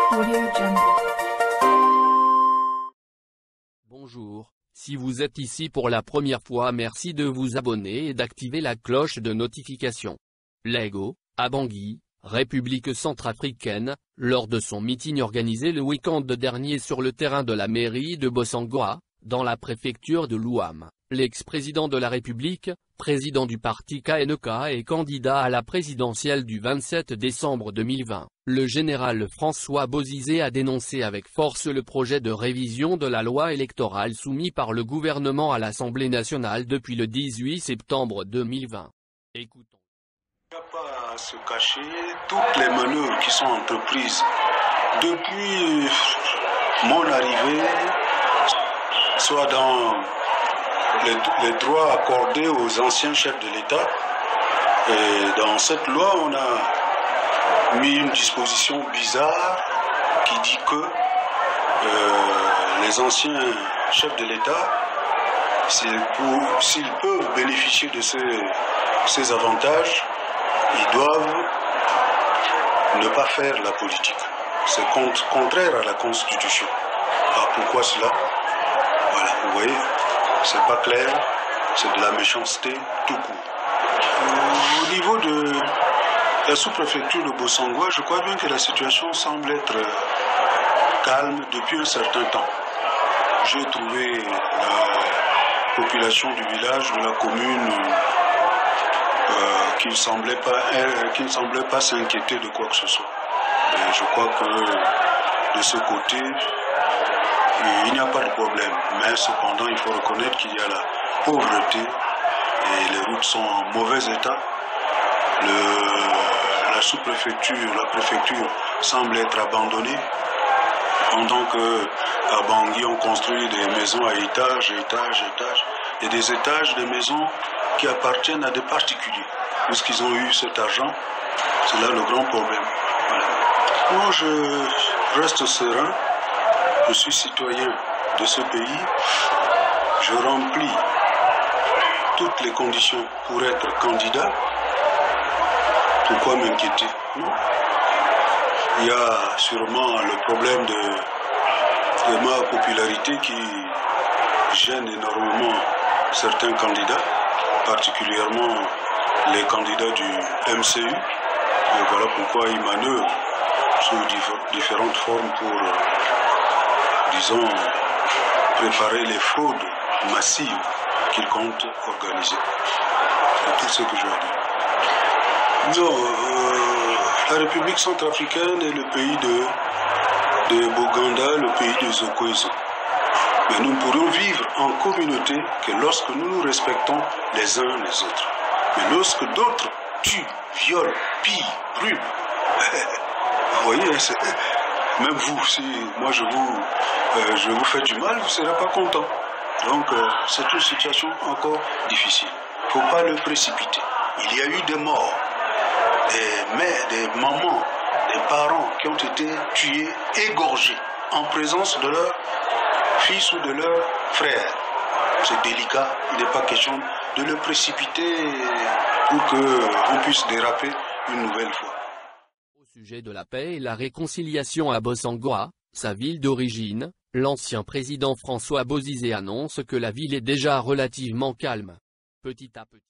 AudioJungle. Bonjour, si vous êtes ici pour la première fois, merci de vous abonner et d'activer la cloche de notification. Lego, à Bangui, République centrafricaine, lors de son meeting organisé le week-end dernier sur le terrain de la mairie de Bossangoa, dans la préfecture de l'Ouham, l'ex-président de la République, président du parti KNK et candidat à la présidentielle du 27 décembre 2020, le général François Bozizé a dénoncé avec force le projet de révision de la loi électorale soumis par le gouvernement à l'Assemblée nationale depuis le 18 septembre 2020. Écoutons. Il n'y a pas à se cacher toutes les manœuvres qui sont entreprises depuis mon arrivée, soit dans les droits accordés aux anciens chefs de l'État. Et dans cette loi, on a mis une disposition bizarre qui dit que les anciens chefs de l'État, s'ils peuvent bénéficier de ces avantages, ils doivent ne pas faire la politique. C'est contraire à la Constitution. Alors pourquoi cela? Voilà, vous voyez, c'est pas clair, c'est de la méchanceté tout court. Au niveau de la sous-préfecture de Bossangoa, je crois bien que la situation semble être calme depuis un certain temps. J'ai trouvé la population du village, de la commune, qui ne semblait pas s'inquiéter de quoi que ce soit. Et je crois que de ce côté, il n'y a pas de problème. Mais cependant, il faut reconnaître qu'il y a la pauvreté et les routes sont en mauvais état. La sous-préfecture, la préfecture semble être abandonnée. Pendant qu'à Bangui, on construit des maisons à étages, étages, étages. Et des étages, des maisons qui appartiennent à des particuliers. Puisqu'ils ont eu cet argent, c'est là le grand problème. Voilà. Moi, je reste serein. Je suis citoyen de ce pays. Je remplis toutes les conditions pour être candidat. Pourquoi m'inquiéter? Non. Il y a sûrement le problème de ma popularité qui gêne énormément certains candidats, particulièrement les candidats du MCU. Et voilà pourquoi ils manœuvrent sous différentes formes pour, disons, préparer les fraudes massives qu'ils comptent organiser. C'est tout ce que je veux dire. Non, la République centrafricaine est le pays de Boganda, le pays de Zokoïso. Mais nous ne pourrions vivre en communauté que lorsque nous nous respectons les uns les autres. Mais lorsque d'autres tuent, violent, pillent, brûlent, vous voyez, même vous, si moi je vous fais du mal, vous ne serez pas content. Donc c'est une situation encore difficile. Il ne faut pas le précipiter. Il y a eu des morts, des mères, des mamans, des parents qui ont été tués, égorgés, en présence de leurs fils ou de leurs frères. C'est délicat, il n'est pas question de le précipiter pour qu'on puisse déraper une nouvelle fois. Au sujet de la paix et la réconciliation à Bossangoa, sa ville d'origine, l'ancien président François Bozizé annonce que la ville est déjà relativement calme. Petit à petit.